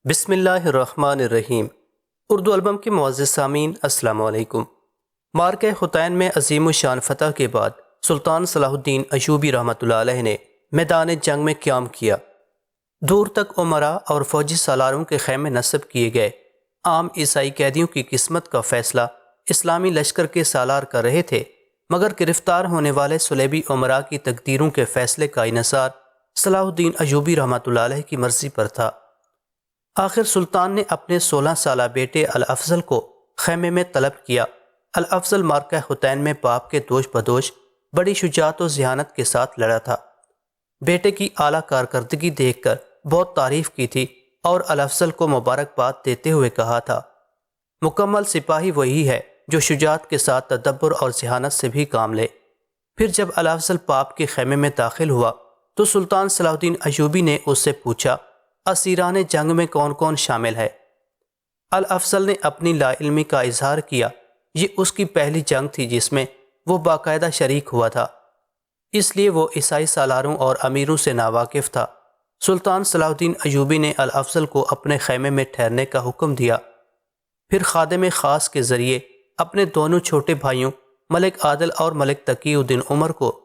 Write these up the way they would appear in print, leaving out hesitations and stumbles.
بسم اللہ الرحمن الرحیم۔ اردو البم کے معزز سامعین السلام علیکم۔ معرکہ حطین میں عظیم الشان فتح کے بعد سلطان صلاح الدین ایوبی رحمۃ اللہ علیہ نے میدان جنگ میں قیام کیا۔ دور تک امراء اور فوجی سالاروں کے خیمے نصب کیے گئے۔ عام عیسائی قیدیوں کی قسمت کا فیصلہ اسلامی لشکر کے سالار کر رہے تھے، مگر گرفتار ہونے والے صلیبی امراء کی تقدیروں کے فیصلے کا انحصار صلاح الدین ایوبی رحمۃ اللہ علیہ کی مرضی پر تھا۔ آخر سلطان نے اپنے 16 سالہ بیٹے الافضل کو خیمے میں طلب کیا۔ الافضل معرکہ حطین میں باپ کے دوش بدوش بڑی شجاعت و ذہانت کے ساتھ لڑا تھا۔ بیٹے کی اعلیٰ کارکردگی دیکھ کر بہت تعریف کی تھی اور الافضل کو مبارکباد دیتے ہوئے کہا تھا، مکمل سپاہی وہی ہے جو شجاعت کے ساتھ تدبر اور ذہانت سے بھی کام لے۔ پھر جب الافضل باپ کے خیمے میں داخل ہوا تو سلطان صلاح الدین ایوبی نے اس سے پوچھا، اسیران جنگ میں کون کون شامل ہے؟ الافضل نے اپنی لا علمی کا اظہار کیا۔ یہ اس کی پہلی جنگ تھی جس میں وہ باقاعدہ شریک ہوا تھا، اس لیے وہ عیسائی سالاروں اور امیروں سے ناواقف تھا۔ سلطان صلاح الدین ایوبی نے الافضل کو اپنے خیمے میں ٹھہرنے کا حکم دیا، پھر خادم خاص کے ذریعے اپنے دونوں چھوٹے بھائیوں ملک عادل اور ملک تقی الدین عمر کو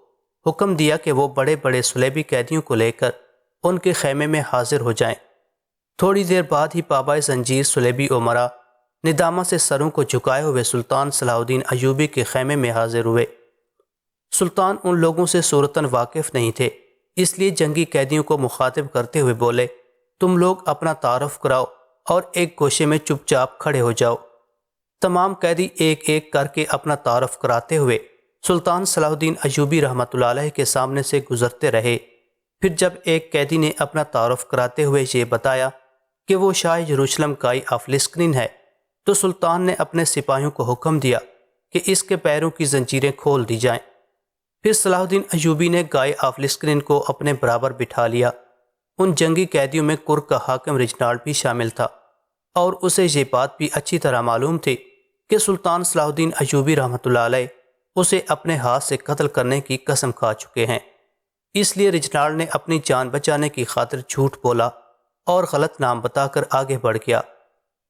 حکم دیا کہ وہ بڑے بڑے صلیبی قیدیوں کو لے کر ان کے خیمے میں حاضر ہو جائیں۔ تھوڑی دیر بعد ہی پابائے زنجیر صلیبی امراء ندامہ سے سروں کو جھکائے ہوئے سلطان صلاح الدین ایوبی کے خیمے میں حاضر ہوئے۔ سلطان ان لوگوں سے صورتاً واقف نہیں تھے، اس لیے جنگی قیدیوں کو مخاطب کرتے ہوئے بولے، تم لوگ اپنا تعارف کراؤ اور ایک گوشے میں چپ چاپ کھڑے ہو جاؤ۔ تمام قیدی ایک ایک کر کے اپنا تعارف کراتے ہوئے سلطان صلاح الدین ایوبی رحمۃ اللہ علیہ کے سامنے سے گزرتے رہے۔ پھر جب ایک قیدی نے اپنا تعارف کراتے ہوئے یہ بتایا کہ وہ شاہ یروشلم کائی آف لسکنن ہے، تو سلطان نے اپنے سپاہیوں کو حکم دیا کہ اس کے پیروں کی زنجیریں کھول دی جائیں۔ پھر صلاح الدین ایوبی نے گائے آف لسکنن کو اپنے برابر بٹھا لیا۔ ان جنگی قیدیوں میں کرک کا حاکم رجنالڈ بھی شامل تھا، اور اسے یہ بات بھی اچھی طرح معلوم تھی کہ سلطان صلاح الدین ایوبی رحمۃ اللہ علیہ اسے اپنے ہاتھ سے قتل کرنے کی قسم کھا چکے ہیں۔ اس لیے رجنالڈ نے اپنی جان بچانے کی خاطر جھوٹ بولا اور غلط نام بتا کر آگے بڑھ گیا۔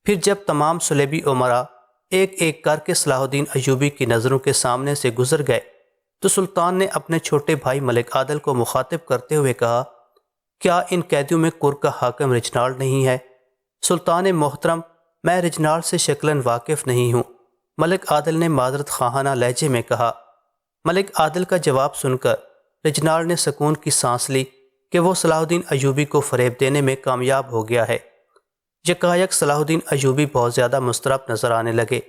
پھر جب تمام صلیبی امراء ایک ایک کر کے صلاح الدین ایوبی کی نظروں کے سامنے سے گزر گئے تو سلطان نے اپنے چھوٹے بھائی ملک عادل کو مخاطب کرتے ہوئے کہا، کیا ان قیدیوں میں کرک کا حاکم رجنالڈ نہیں ہے؟ سلطان محترم، میں رجنالڈ سے شکلاً واقف نہیں ہوں، ملک عادل نے معذرت خواہانہ لہجے میں کہا۔ ملک عادل کا جواب سن کر رجنالڈ نے سکون کی سانس لی کہ وہ صلاح الدین ایوبی کو فریب دینے میں کامیاب ہو گیا ہے۔ یکایک صلاح الدین ایوبی بہت زیادہ مضطرب نظر آنے لگے۔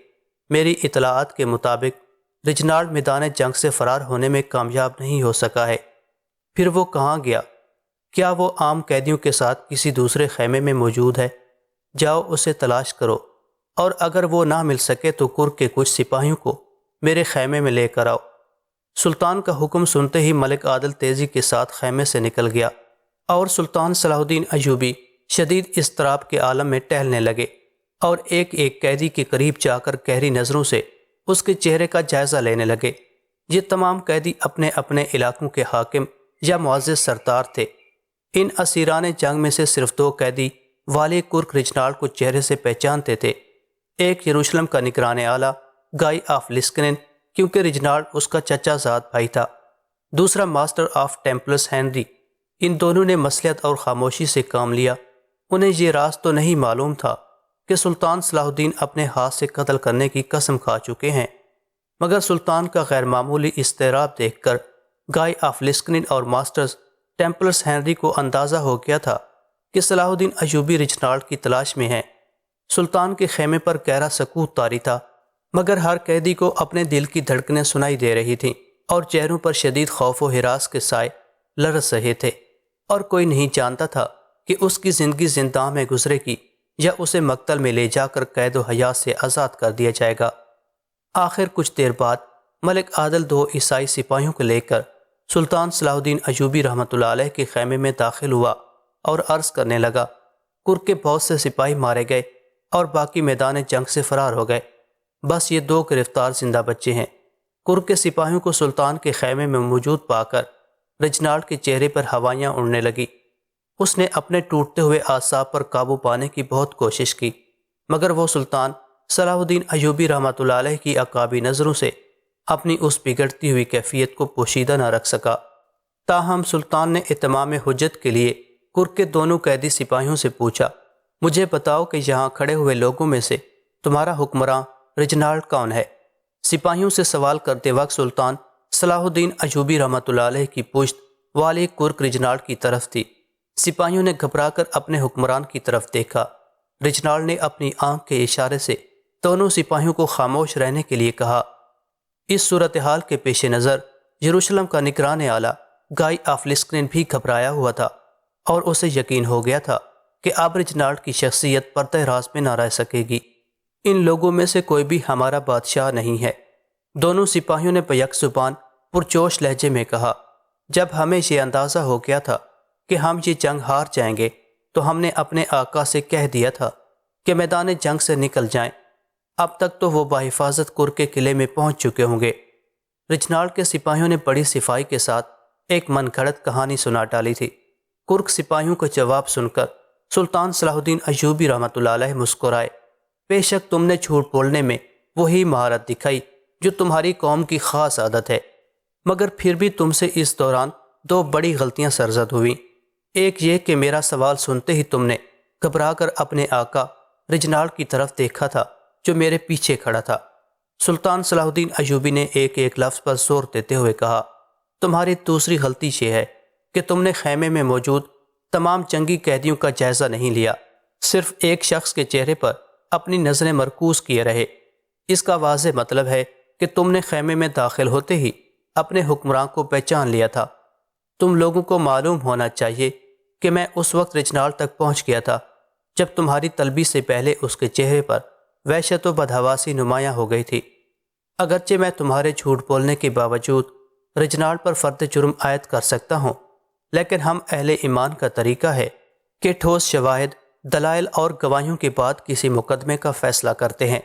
میری اطلاعات کے مطابق رجنالڈ میدان جنگ سے فرار ہونے میں کامیاب نہیں ہو سکا ہے۔ پھر وہ کہاں گیا؟ کیا وہ عام قیدیوں کے ساتھ کسی دوسرے خیمے میں موجود ہے؟ جاؤ اسے تلاش کرو، اور اگر وہ نہ مل سکے تو کرک کے کچھ سپاہیوں کو میرے خیمے میں لے کر آؤ۔ سلطان کا حکم سنتے ہی ملک عادل تیزی کے ساتھ خیمے سے نکل گیا، اور سلطان صلاح الدین ایوبی شدید اضطراب کے عالم میں ٹہلنے لگے اور ایک ایک قیدی کے قریب جا کر گہری نظروں سے اس کے چہرے کا جائزہ لینے لگے۔ یہ تمام قیدی اپنے اپنے علاقوں کے حاکم یا معزز سردار تھے۔ ان اسیران جنگ میں سے صرف 2 قیدی والی کرک رجنالڈ کو چہرے سے پہچانتے تھے۔ ایک یروشلم کا نگران اعلیٰ گائی آف لسکنن، کیونکہ رجنالڈ اس کا چچا زاد بھائی تھا، دوسرا ماسٹر آف ٹیمپلس ہنری۔ ان دونوں نے مصلحت اور خاموشی سے کام لیا۔ انہیں یہ راز تو نہیں معلوم تھا کہ سلطان صلاح الدین اپنے ہاتھ سے قتل کرنے کی قسم کھا چکے ہیں، مگر سلطان کا غیر معمولی اضطراب دیکھ کر گائی آف لسکنن اور ماسٹر ٹیمپلس ہنری کو اندازہ ہو گیا تھا کہ صلاح الدین ایوبی رجنالڈ کی تلاش میں ہیں۔ سلطان کے خیمے پر گہرا سکوت طاری تھا، مگر ہر قیدی کو اپنے دل کی دھڑکنیں سنائی دے رہی تھیں اور چہروں پر شدید خوف و ہراس کے سائے لرز رہے تھے، اور کوئی نہیں جانتا تھا کہ اس کی زندگی زنداں میں گزرے گی یا اسے مقتل میں لے جا کر قید و حیات سے آزاد کر دیا جائے گا۔ آخر کچھ دیر بعد ملک عادل 2 عیسائی سپاہیوں کو لے کر سلطان صلاح الدین ایوبی رحمۃ اللہ علیہ کے خیمے میں داخل ہوا اور عرض کرنے لگا، کرک کے بہت سے سپاہی مارے گئے اور باقی میدان جنگ سے فرار ہو گئے، بس یہ 2 گرفتار زندہ بچے ہیں۔ کرک کے سپاہیوں کو سلطان کے خیمے میں موجود پا کر رجنالڈ کے چہرے پر ہوائیاں اڑنے لگی۔ اس نے اپنے ٹوٹتے ہوئے اعصاب پر قابو پانے کی بہت کوشش کی، مگر وہ سلطان صلاح الدین ایوبی رحمۃ اللہ علیہ کی عقابی نظروں سے اپنی اس بگڑتی ہوئی کیفیت کو پوشیدہ نہ رکھ سکا۔ تاہم سلطان نے اتمام حجت کے لیے کرک کے دونوں قیدی سپاہیوں سے پوچھا، مجھے بتاؤ کہ یہاں کھڑے ہوئے لوگوں میں سے تمہارا حکمراں رجنالڈ کون ہے؟ سپاہیوں سے سوال کرتے وقت سلطان صلاح الدین ایوبی رحمۃ اللہ علیہ کی پشت والی کرک رجنالڈ کی طرف تھی۔ سپاہیوں نے گھبرا کر اپنے حکمران کی طرف دیکھا۔ رجنالڈ نے اپنی آنکھ کے اشارے سے دونوں سپاہیوں کو خاموش رہنے کے لیے کہا۔ اس صورتحال کے پیش نظر یروشلم کا نگران اعلیٰ گائی آف لسکنن بھی گھبرایا ہوا تھا، اور اسے یقین ہو گیا تھا کہ اب رجنالڈ کی شخصیت پردہ راز میں نہ رہ سکے گی۔ ان لوگوں میں سے کوئی بھی ہمارا بادشاہ نہیں ہے، دونوں سپاہیوں نے بیک زبان پرجوش لہجے میں کہا۔ جب ہمیں یہ اندازہ ہو گیا تھا کہ ہم یہ جنگ ہار جائیں گے تو ہم نے اپنے آقا سے کہہ دیا تھا کہ میدان جنگ سے نکل جائیں۔ اب تک تو وہ بحفاظت کرک کے قلعے میں پہنچ چکے ہوں گے۔ رجنالڈ کے سپاہیوں نے بڑی صفائی کے ساتھ ایک من گھڑت کہانی سنا ڈالی تھی۔ کرک سپاہیوں کا جواب سن کر سلطان صلاح الدین ایوبی رحمۃ اللہ علیہ مسکرائے۔ بے شک تم نے جھوٹ بولنے میں وہی مہارت دکھائی جو تمہاری قوم کی خاص عادت ہے، مگر پھر بھی تم سے اس دوران دو بڑی غلطیاں سرزد ہوئیں۔ ایک یہ کہ میرا سوال سنتے ہی تم نے گھبرا کر اپنے آقا رجنالڈ کی طرف دیکھا تھا جو میرے پیچھے کھڑا تھا۔ سلطان صلاح الدین ایوبی نے ایک ایک لفظ پر زور دیتے ہوئے کہا، تمہاری دوسری غلطی یہ ہے کہ تم نے خیمے میں موجود تمام جنگی قیدیوں کا جائزہ نہیں لیا، صرف ایک شخص کے چہرے پر اپنی نظریں مرکوز کیے رہے۔ اس کا واضح مطلب ہے کہ تم نے خیمے میں داخل ہوتے ہی اپنے حکمراں کو پہچان لیا تھا۔ تم لوگوں کو معلوم ہونا چاہیے کہ میں اس وقت رجنالڈ تک پہنچ گیا تھا جب تمہاری طلبی سے پہلے اس کے چہرے پر وحشت و بدحواسی نمایاں ہو گئی تھی۔ اگرچہ میں تمہارے جھوٹ بولنے کے باوجود رجنالڈ پر فرد جرم عائد کر سکتا ہوں، لیکن ہم اہل ایمان کا طریقہ ہے کہ ٹھوس شواہد، دلائل اور گواہیوں کے بعد کسی مقدمے کا فیصلہ کرتے ہیں۔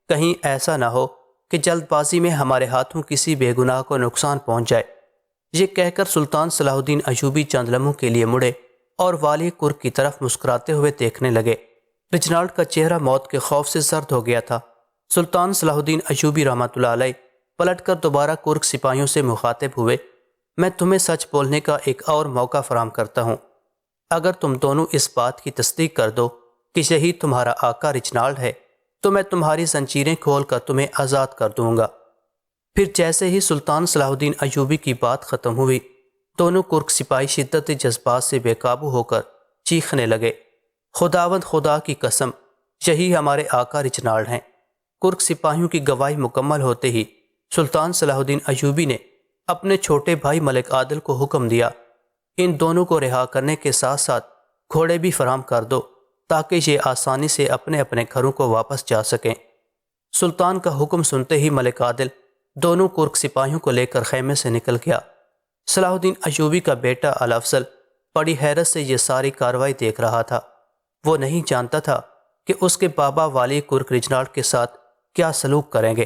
کہیں ایسا نہ ہو کہ جلد بازی میں ہمارے ہاتھوں کسی بے گناہ کو نقصان پہنچ جائے۔ یہ کہہ کر سلطان صلاح الدین ایوبی چند لمحوں کے لیے مڑے اور والی کرک کی طرف مسکراتے ہوئے دیکھنے لگے۔ رجنالڈ کا چہرہ موت کے خوف سے زرد ہو گیا تھا۔ سلطان صلاح الدین ایوبی رحمۃ اللہ علیہ پلٹ کر دوبارہ کرک سپاہیوں سے مخاطب ہوئے، میں تمہیں سچ بولنے کا ایک اور موقع فراہم کرتا ہوں۔ اگر تم دونوں اس بات کی تصدیق کر دو کہ یہی تمہارا آقا رجنالڈ ہے تو میں تمہاری زنجیریں کھول کر تمہیں آزاد کر دوں گا۔ پھر جیسے ہی سلطان صلاح الدین ایوبی کی بات ختم ہوئی، دونوں کرک سپاہی شدت جذبات سے بے قابو ہو کر چیخنے لگے، خداوند خدا کی قسم، یہی ہمارے آقا رجنالڈ ہیں۔ کرک سپاہیوں کی گواہی مکمل ہوتے ہی سلطان صلاح الدین ایوبی نے اپنے چھوٹے بھائی ملک عادل کو حکم دیا، ان دونوں کو رہا کرنے کے ساتھ ساتھ گھوڑے بھی فراہم کر دو تاکہ یہ آسانی سے اپنے اپنے گھروں کو واپس جا سکیں۔ سلطان کا حکم سنتے ہی ملک عادل دونوں کرک سپاہیوں کو لے کر خیمے سے نکل گیا۔ صلاح الدین ایوبی کا بیٹا الافضل بڑی حیرت سے یہ ساری کارروائی دیکھ رہا تھا۔ وہ نہیں جانتا تھا کہ اس کے بابا والی کرک رجنالڈ کے ساتھ کیا سلوک کریں گے۔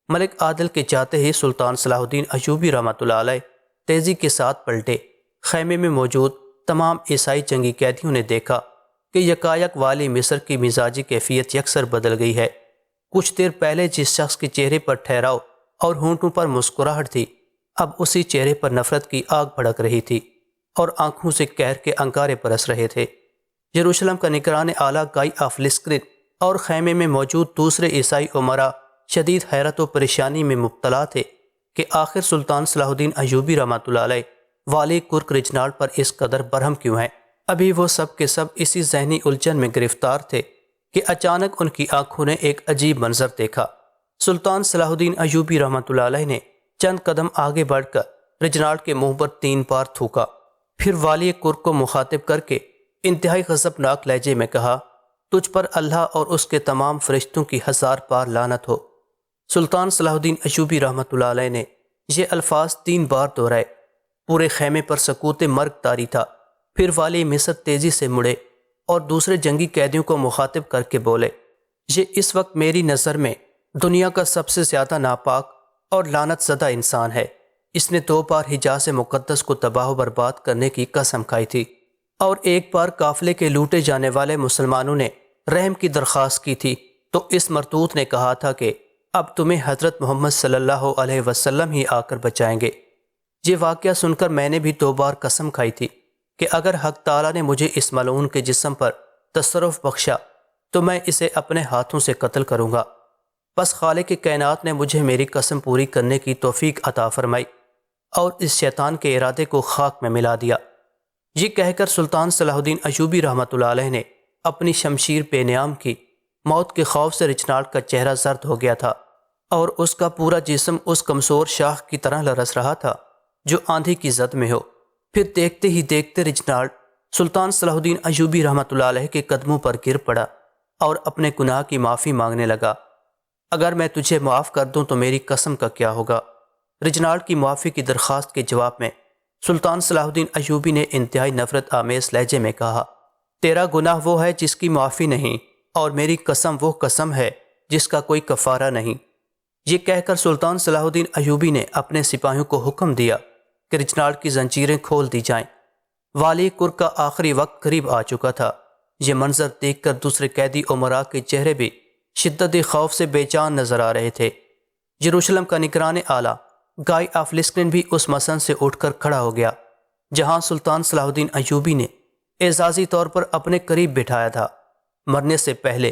ملک عادل کے جاتے ہی سلطان صلاح الدین ایوبی رحمۃ اللہ علیہ تیزی کے ساتھ پلٹے۔ خیمے میں موجود تمام عیسائی جنگی قیدیوں نے دیکھا کہ یکایک والی مصر کی مزاجی کیفیت یکسر بدل گئی ہے۔ کچھ دیر پہلے جس شخص کے چہرے پر ٹھہراؤ اور ہونٹوں پر مسکراہٹ تھی، اب اسی چہرے پر نفرت کی آگ بھڑک رہی تھی اور آنکھوں سے قہر کے انگارے برس رہے تھے۔ یروشلم کا نگران اعلیٰ گائی آف لسکنن اور خیمے میں موجود دوسرے عیسائی امراء شدید حیرت و پریشانی میں مبتلا تھے کہ آخر سلطان صلاح الدین ایوبی رحمۃ اللہ علیہ والی کرک رجنالڈ پر اس قدر برہم کیوں ہیں۔ ابھی وہ سب کے سب اسی ذہنی الجھن میں گرفتار تھے کہ اچانک ان کی آنکھوں نے ایک عجیب منظر دیکھا۔ سلطان صلاح الدین ایوبی رحمۃ اللہ علیہ نے چند قدم آگے بڑھ کر رجنالڈ کے منہ پر 3 بار تھوکا، پھر والی کرک کو مخاطب کر کے انتہائی غضبناک لہجے میں کہا، تجھ پر اللہ اور اس کے تمام فرشتوں کی 1000 بار لعنت ہو۔ سلطان صلاح الدین ایوبی رحمۃ اللہ علیہ نے یہ الفاظ 3 بار دہرائے۔ پورے خیمے پر سکوت مرگ طاری تھا۔ پھر والی مصر تیزی سے مڑے اور دوسرے جنگی قیدیوں کو مخاطب کر کے بولے، یہ اس وقت میری نظر میں دنیا کا سب سے زیادہ ناپاک اور لعنت زدہ انسان ہے۔ اس نے 2 بار حجاز مقدس کو تباہ و برباد کرنے کی قسم کھائی تھی۔ اور ایک بار قافلے کے لوٹے جانے والے مسلمانوں نے رحم کی درخواست کی تھی تو اس مرتوت نے کہا تھا کہ اب تمہیں حضرت محمد صلی اللہ علیہ وسلم ہی آ کر بچائیں گے۔ یہ واقعہ سن کر میں نے بھی 2 بار قسم کھائی تھی کہ اگر حق تعالیٰ نے مجھے اس ملعون کے جسم پر تصرف بخشا تو میں اسے اپنے ہاتھوں سے قتل کروں گا۔ بس خالق کائنات نے مجھے میری قسم پوری کرنے کی توفیق عطا فرمائی اور اس شیطان کے ارادے کو خاک میں ملا دیا۔ یہ کہہ کر سلطان صلاح الدین ایوبی رحمۃ اللہ علیہ نے اپنی شمشیر بے نیام کی۔ موت کے خوف سے رچنارڈ کا چہرہ زرد ہو گیا تھا اور اس کا پورا جسم اس کمزور شاخ کی طرح لرز رہا تھا جو آندھی کی زد میں ہو۔ پھر دیکھتے ہی دیکھتے رچنارڈ سلطان صلاح الدین ایوبی رحمۃ اللہ علیہ کے قدموں پر گر پڑا اور اپنے گناہ کی معافی مانگنے لگا۔ اگر میں تجھے معاف کر دوں تو میری قسم کا کیا ہوگا؟ رچنارڈ کی معافی کی درخواست کے جواب میں سلطان صلاح الدین ایوبی نے انتہائی نفرت آمیز لہجے میں کہا، تیرا گناہ وہ ہے جس کی معافی نہیں، اور میری قسم وہ قسم ہے جس کا کوئی کفارہ نہیں۔ یہ کہہ کر سلطان صلاح الدین ایوبی نے اپنے سپاہیوں کو حکم دیا کہ رچنارڈ کی زنجیریں کھول دی جائیں۔ والی کر کا آخری وقت قریب آ چکا تھا۔ یہ منظر دیکھ کر دوسرے قیدی امراء کے چہرے بھی شدت خوف سے بے جان نظر آ رہے تھے۔ یروشلم کا نگران اعلیٰ گائی آف لسکن بھی اس مسن سے اٹھ کر کھڑا ہو گیا جہاں سلطان صلاح الدین ایوبی نے اعزازی طور پر اپنے قریب بٹھایا تھا۔ مرنے سے پہلے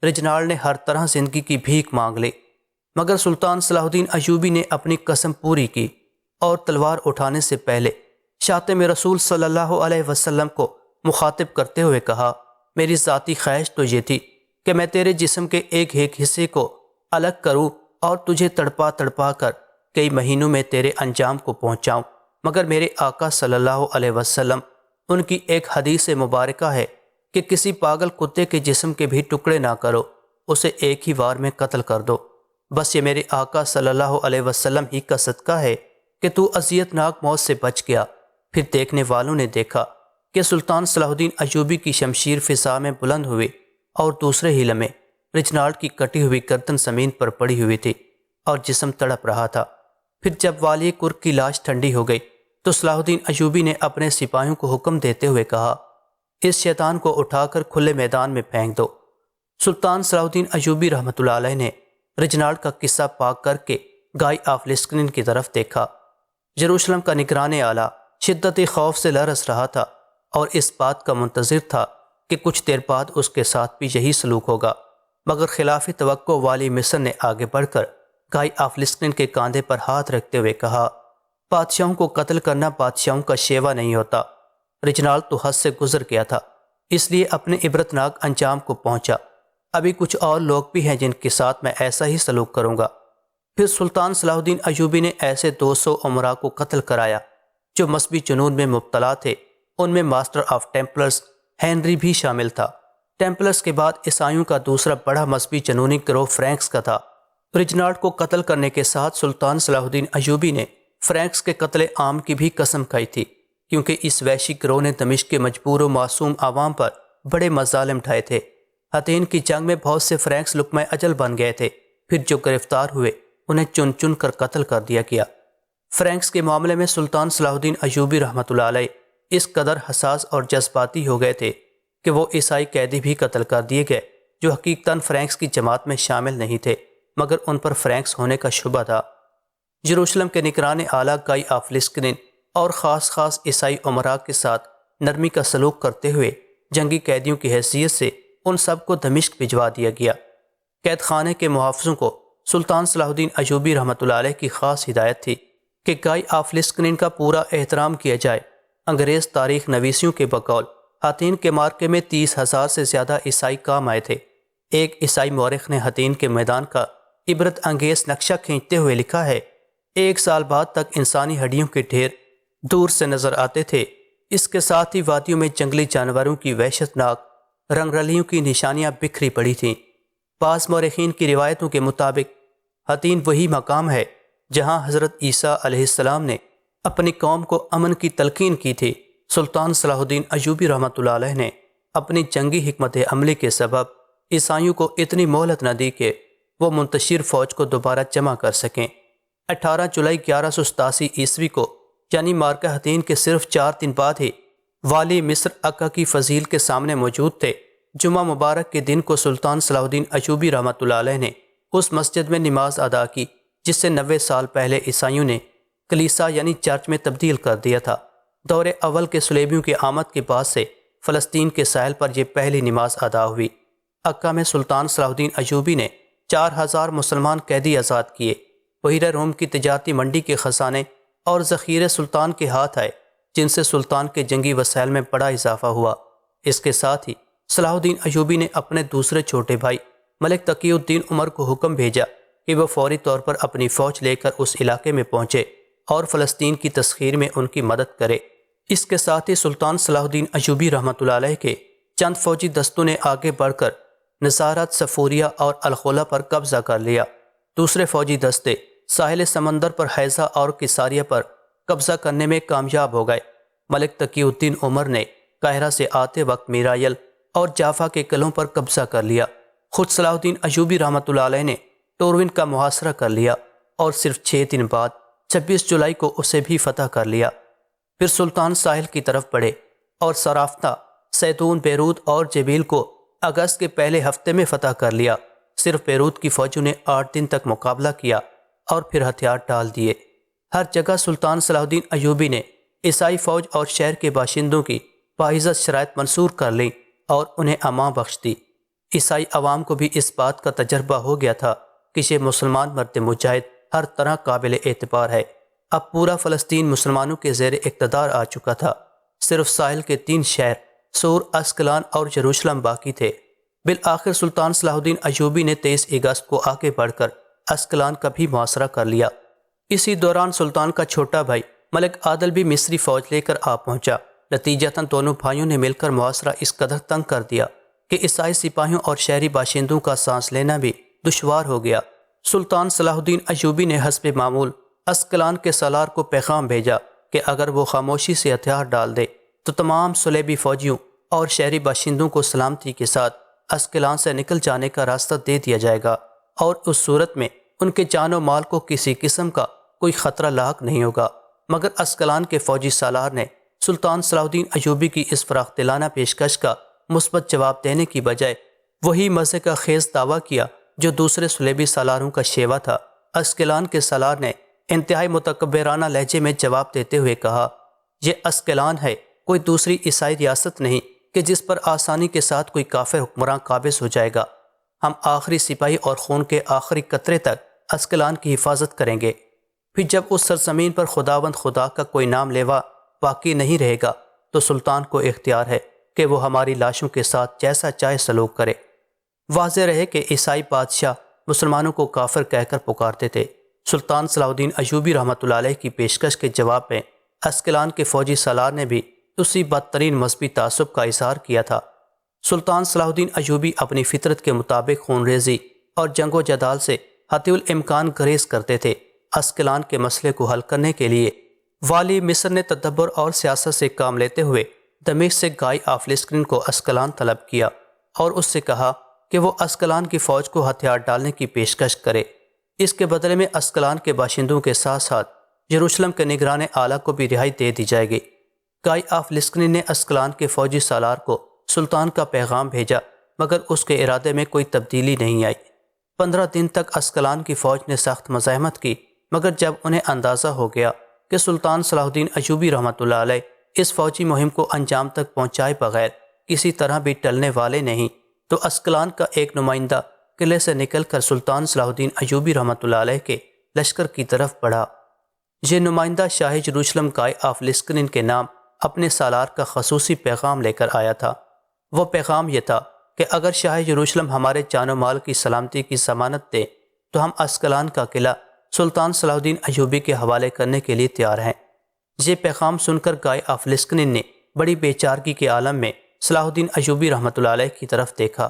رچنارڈ نے ہر طرح زندگی کی بھیک مانگ لی، مگر سلطان صلاح الدین ایوبی نے اپنی قسم پوری کی اور تلوار اٹھانے سے پہلے شاتم رسول صلی اللہ علیہ وسلم کو مخاطب کرتے ہوئے کہا، میری ذاتی خواہش تو یہ تھی کہ میں تیرے جسم کے ایک ایک حصے کو الگ کروں اور تجھے تڑپا تڑپا کر کئی مہینوں میں تیرے انجام کو پہنچاؤں، مگر میرے آقا صلی اللہ علیہ وسلم، ان کی ایک حدیث مبارکہ ہے کہ کسی پاگل کتے کے جسم کے بھی ٹکڑے نہ کرو، اسے ایک ہی وار میں قتل کر دو۔ بس یہ میرے آقا صلی اللہ علیہ وسلم ہی کا صدقہ ہے کہ تو اذیت ناک موت سے بچ گیا۔ پھر دیکھنے والوں نے دیکھا کہ سلطان صلاح الدین ایوبی کی شمشیر فضا میں بلند ہوئی اور دوسرے ہی لمحے رچنارڈ کی کٹی ہوئی گردن زمین پر پڑی ہوئی تھی اور جسم تڑپ رہا تھا۔ پھر جب والی کرک کی لاش ٹھنڈی ہو گئی تو صلاح الدین ایوبی نے اپنے سپاہیوں کو حکم دیتے ہوئے کہا، اس شیطان کو اٹھا کر کھلے میدان میں پھینک دو۔ سلطان صلاح الدین ایوبی رحمۃ اللہ علیہ نے رچنارڈ کا قصہ پاک کر کے گائی آف لسکن کی طرف دیکھا۔ یروشلم کا نگران اعلیٰ شدت خوف سے لرز رہا تھا اور اس بات کا منتظر تھا کہ کچھ دیر بعد اس کے ساتھ بھی یہی سلوک ہوگا، مگر خلاف توقع والی مصر نے آگے بڑھ کر گائی آف لسکن کے کاندھے پر ہاتھ رکھتے ہوئے کہا، بادشاہوں کو قتل کرنا بادشاہوں کا شیوا نہیں ہوتا۔ رچنارڈ تو حد سے گزر گیا تھا، اس لیے اپنے عبرتناک انجام کو پہنچا۔ ابھی کچھ اور لوگ بھی ہیں جن کے ساتھ میں ایسا ہی سلوک کروں گا۔ پھر سلطان صلاح الدین ایوبی نے ایسے 200 امراء کو قتل کرایا جو مذہبی جنون میں مبتلا تھے۔ ان میں ماسٹر آف ٹیمپلرز ہینری بھی شامل تھا۔ ٹیمپلرز کے بعد عیسائیوں کا دوسرا بڑا مذہبی جنونی گروہ فرینکس کا تھا۔ رچنارڈ کو قتل کرنے کے ساتھ سلطان صلاح الدین ایوبی نے فرینکس کے قتل عام کی بھی قسم کھائی تھی، کیونکہ اس وحشی گروہ نے دمشق کے مجبور و معصوم عوام پر بڑے مظالم ڈھائے تھے۔ حطین کی جنگ میں بہت سے فرینکس لقمہ اجل بن گئے تھے، پھر جو گرفتار ہوئے انہیں چن چن کر قتل کر دیا گیا۔ فرینکس کے معاملے میں سلطان صلاح الدین ایوبی رحمۃ اللہ علیہ اس قدر حساس اور جذباتی ہو گئے تھے کہ وہ عیسائی قیدی بھی قتل کر دیے گئے جو حقیقتاً فرینکس کی جماعت میں شامل نہیں تھے، مگر ان پر فرینکس ہونے کا شبہ تھا۔ یروشلم کے نگران اعلیٰ گائی آف لسکن اور خاص عیسائی امراء کے ساتھ نرمی کا سلوک کرتے ہوئے جنگی قیدیوں کی حیثیت سے ان سب کو دمشق بھجوا دیا گیا۔ قید خانے کے محافظوں کو سلطان صلاح الدین ایوبی رحمۃ اللہ علیہ کی خاص ہدایت تھی کہ گائی آف لسکن کا پورا احترام کیا جائے۔ انگریز تاریخ نویسیوں کے بقول حطین کے مارکے میں 30,000 سے زیادہ عیسائی کام آئے تھے۔ ایک عیسائی مورخ نے حطین کے میدان کا عبرت انگیز نقشہ کھینچتے ہوئے لکھا ہے، 1 سال بعد تک انسانی ہڈیوں کے ڈھیر دور سے نظر آتے تھے۔ اس کے ساتھ ہی وادیوں میں جنگلی جانوروں کی وحشت ناک رنگ رلیوں کی نشانیاں بکھری پڑی تھیں۔ بعض مورخین کی روایتوں کے مطابق حطین وہی مقام ہے جہاں حضرت عیسیٰ علیہ السلام نے اپنی قوم کو امن کی تلقین کی تھی۔ سلطان صلاح الدین ایوبی رحمۃ اللہ علیہ نے اپنی جنگی حکمت عملی کے سبب عیسائیوں کو اتنی مہلت نہ دی کہ وہ منتشر فوج کو دوبارہ جمع کر سکیں۔ 18 جولائی 1187 عیسوی کو یعنی مارکہ حطین کے صرف 4 دن بعد ہی والی مصر عکا کی فضیل کے سامنے موجود تھے۔ جمعہ مبارک کے دن کو سلطان صلاح الدین ایوبی رحمۃ اللہ علیہ نے اس مسجد میں نماز ادا کی جس سے 90 سال پہلے عیسائیوں نے کلیسا یعنی چرچ میں تبدیل کر دیا تھا۔ دور اول کے صلیبیوں کی آمد کے بعد سے فلسطین کے ساحل پر یہ پہلی نماز ادا ہوئی۔ عکا میں سلطان صلاح الدین ایوبی نے 4000 مسلمان قیدی آزاد کیے۔ بحیرہ روم کی تجارتی منڈی کے خزانے اور ذخیرے سلطان کے ہاتھ آئے جن سے سلطان کے جنگی وسائل میں بڑا اضافہ ہوا۔ اس کے ساتھ ہی صلاح الدین ایوبی نے اپنے دوسرے چھوٹے بھائی ملک تقی الدین عمر کو حکم بھیجا کہ وہ فوری طور پر اپنی فوج لے کر اس علاقے میں پہنچے اور فلسطین کی تسخیر میں ان کی مدد کرے۔ اس کے ساتھ ہی سلطان صلاح الدین ایوبی رحمۃ اللہ علیہ کے چند فوجی دستوں نے آگے بڑھ کر نصارت، صفوریہ اور الخولہ پر قبضہ کر لیا۔ دوسرے فوجی دستے ساحل سمندر پر حیضہ اور کساریہ پر قبضہ کرنے میں کامیاب ہو گئے۔ ملک تقی الدین عمر نے قاہرہ سے آتے وقت میرایل اور جافا کے قلعوں پر قبضہ کر لیا۔ خود صلاح الدین ایوبی رحمۃ اللہ علیہ نے ٹورون کا محاصرہ کر لیا اور صرف 6 دن بعد 26 جولائی کو اسے بھی فتح کر لیا۔ پھر سلطان ساحل کی طرف بڑھے اور سرافتہ، زیتون، بیروت اور جبیل کو اگست کے پہلے ہفتے میں فتح کر لیا۔ صرف بیروت کی فوجوں نے 8 دن تک مقابلہ کیا اور پھر ہتھیار ڈال دیے۔ ہر جگہ سلطان صلاح الدین ایوبی نے عیسائی فوج اور شہر کے باشندوں کی باعزت شرائط منصور کر لیں اور انہیں امان بخش دی۔ عیسائی عوام کو بھی اس بات کا تجربہ ہو گیا تھا کہ یہ مسلمان مرد مجاہد ہر طرح قابل اعتبار ہے۔ اب پورا فلسطین مسلمانوں کے زیر اقتدار آ چکا تھا۔ صرف ساحل کے 3 شہر سور، اسکلان اور یروشلم باقی تھے۔ بالآخر سلطان صلاح الدین ایوبی نے 23 اگست کو آگے بڑھ کر اسکلان کا بھی محاصرہ کر لیا۔ اسی دوران سلطان کا چھوٹا بھائی ملک عادل بھی مصری فوج لے کر آ پہنچا۔ نتیجتاً دونوں بھائیوں نے مل کر محاصرہ اس قدر تنگ کر دیا کہ عیسائی سپاہیوں اور شہری باشندوں کا سانس لینا بھی دشوار ہو گیا۔ سلطان صلاح الدین ایوبی نے حسب معمول اسکلان کے سالار کو پیغام بھیجا کہ اگر وہ خاموشی سے ہتھیار ڈال دے تو تمام صلیبی فوجیوں اور شہری باشندوں کو سلامتی کے ساتھ اسکلان سے نکل جانے کا راستہ دے دیا جائے گا اور اس صورت میں ان کے جان و مال کو کسی قسم کا کوئی خطرہ لاحق نہیں ہوگا۔ مگر اسکلان کے فوجی سالار نے سلطان صلاح الدین ایوبی کی اس فراخ دلانہ پیشکش کا مثبت جواب دینے کی بجائے وہی مزے کا خیز دعویٰ کیا جو دوسرے صلیبی سالاروں کا شیوا تھا۔ اسکلان کے سالار نے انتہائی متکبرانہ لہجے میں جواب دیتے ہوئے کہا، یہ اسکلان ہے، کوئی دوسری عیسائی ریاست نہیں کہ جس پر آسانی کے ساتھ کوئی کافر حکمراں قابض ہو جائے گا۔ ہم آخری سپاہی اور خون کے آخری قطرے تک اسکلان کی حفاظت کریں گے۔ پھر جب اس سرزمین پر خداوند خدا کا کوئی نام لیوا باقی نہیں رہے گا تو سلطان کو اختیار ہے کہ وہ ہماری لاشوں کے ساتھ جیسا چاہے سلوک کرے۔ واضح رہے کہ عیسائی بادشاہ مسلمانوں کو کافر کہہ کر پکارتے تھے۔ سلطان صلاح الدین ایوبی رحمۃ اللہ علیہ کی پیشکش کے جواب میں اسکلان کے فوجی سالار نے بھی اسی بدترین مذہبی تعصب کا اظہار کیا تھا۔ سلطان صلاح الدین ایوبی اپنی فطرت کے مطابق خون ریزی اور جنگ و جدال سے حتی الامکان گریز کرتے تھے۔ اسکلان کے مسئلے کو حل کرنے کے لیے والی مصر نے تدبر اور سیاست سے کام لیتے ہوئے دمشق سے گائی آف لسکرین کو اسکلان طلب کیا اور اس سے کہا کہ وہ اسکلان کی فوج کو ہتھیار ڈالنے کی پیشکش کرے۔ اس کے بدلے میں اسکلان کے باشندوں کے ساتھ ساتھ یروشلم کے نگران اعلیٰ کو بھی رہائی دے دی جائے گی۔ گائی آف لسکرین نے اسکلان کے فوجی سالار کو سلطان کا پیغام بھیجا مگر اس کے ارادے میں کوئی تبدیلی نہیں آئی۔ 15 دن تک اسکلان کی فوج نے سخت مزاحمت کی مگر جب انہیں اندازہ ہو گیا کہ سلطان صلاح الدین ایوبی رحمۃ اللہ علیہ اس فوجی مہم کو انجام تک پہنچائے بغیر کسی طرح بھی ٹلنے والے نہیں تو اسکلان کا ایک نمائندہ قلعے سے نکل کر سلطان صلاح الدین ایوبی رحمۃ اللہ علیہ کے لشکر کی طرف بڑھا۔ یہ نمائندہ شاہ یروشلم گائی آف لسکرین کے نام اپنے سالار کا خصوصی پیغام لے کر آیا تھا۔ وہ پیغام یہ تھا کہ اگر شاہ یروشلم ہمارے جان و مال کی سلامتی کی ضمانت دے تو ہم اسکلان کا قلعہ سلطان صلاح الدین ایوبی کے حوالے کرنے کے لیے تیار ہیں۔ یہ پیغام سن کر گائی آف لسکرین نے بڑی بے چارگی کے عالم میں صلاح الدین ایوبی رحمۃ اللہ علیہ کی طرف دیکھا۔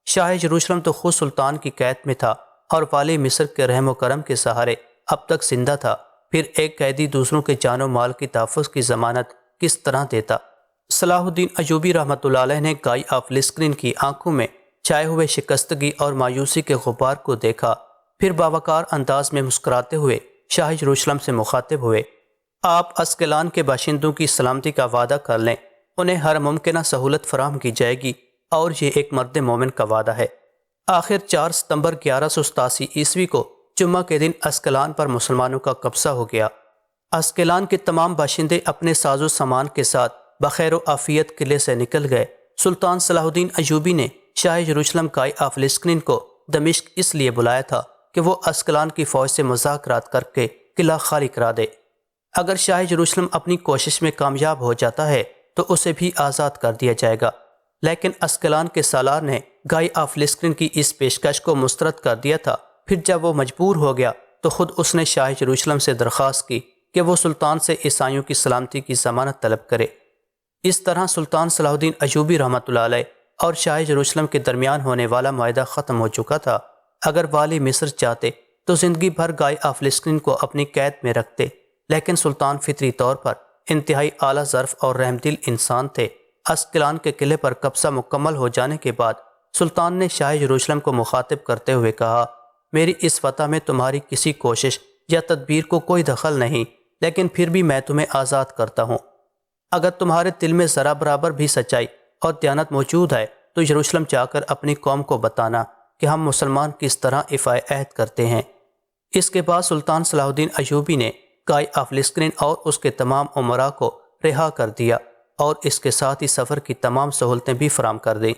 شاہ یروشلم تو خود سلطان کی قید میں تھا اور والی مصر کے رحم و کرم کے سہارے اب تک زندہ تھا، پھر ایک قیدی دوسروں کے جان و مال کی تحفظ کی ضمانت کس طرح دیتا؟ صلاح الدین ایوبی رحمۃ اللہ علیہ نے گائی آف لسکرین کی آنکھوں میں چھائے ہوئے شکستگی اور مایوسی کے غبار کو دیکھا، پھر باوقار انداز میں مسکراتے ہوئے شاہ یروشلم سے مخاطب ہوئے، آپ اسکلان کے باشندوں کی سلامتی کا وعدہ کر لیں، انہیں ہر ممکنہ سہولت فراہم کی جائے گی اور یہ ایک مرد مومن کا وعدہ ہے۔ آخر 4 ستمبر 1187 کو جمعہ کے دن اسکلان پر مسلمانوں کا قبضہ ہو گیا۔ اسکلان کے تمام باشندے اپنے ساز و سامان کے ساتھ بخیر و عافیت قلعے سے نکل گئے۔ سلطان صلاح الدین ایوبی نے شاہ یروشلم قائی آف لسکنن کو دمشق اس لیے بلایا تھا کہ وہ اسکلان کی فوج سے مذاکرات کر کے قلعہ خالی کرا دے۔ اگر شاہ یروشلم اپنی کوشش میں کامیاب ہو جاتا ہے تو اسے بھی آزاد کر دیا جائے گا، لیکن اسکلان کے سالار نے قائی آف لسکنن کی اس پیشکش کو مسترد کر دیا تھا۔ پھر جب وہ مجبور ہو گیا تو خود اس نے شاہ یروشلم سے درخواست کی کہ وہ سلطان سے عیسائیوں کی سلامتی کی ضمانت طلب کرے۔ اس طرح سلطان صلاح الدین ایوبی رحمۃ اللہ علیہ اور شاہ یروشلم کے درمیان ہونے والا معاہدہ ختم ہو چکا تھا۔ اگر والی مصر چاہتے تو زندگی بھر قائی آف لسکنن کو اپنی قید میں رکھتے، لیکن سلطان فطری طور پر انتہائی اعلیٰ ظرف اور رحم دل انسان تھے۔ اسکلان کے قلعے پر قبضہ مکمل ہو جانے کے بعد سلطان نے شاہ یروشلم کو مخاطب کرتے ہوئے کہا، میری اس فتح میں تمہاری کسی کوشش یا تدبیر کو کوئی دخل نہیں، لیکن پھر بھی میں تمہیں آزاد کرتا ہوں۔ اگر تمہارے دل میں ذرا برابر بھی سچائی اور دیانت موجود ہے تو یروشلم جا کر اپنی قوم کو بتانا کہ ہم مسلمان کس طرح افائے عہد کرتے ہیں۔ اس کے بعد سلطان صلاح الدین ایوبی نے قائی آف لسکنن اور اس کے تمام امراء کو رہا کر دیا اور اس کے ساتھ ہی سفر کی تمام سہولتیں بھی فراہم کر دیں۔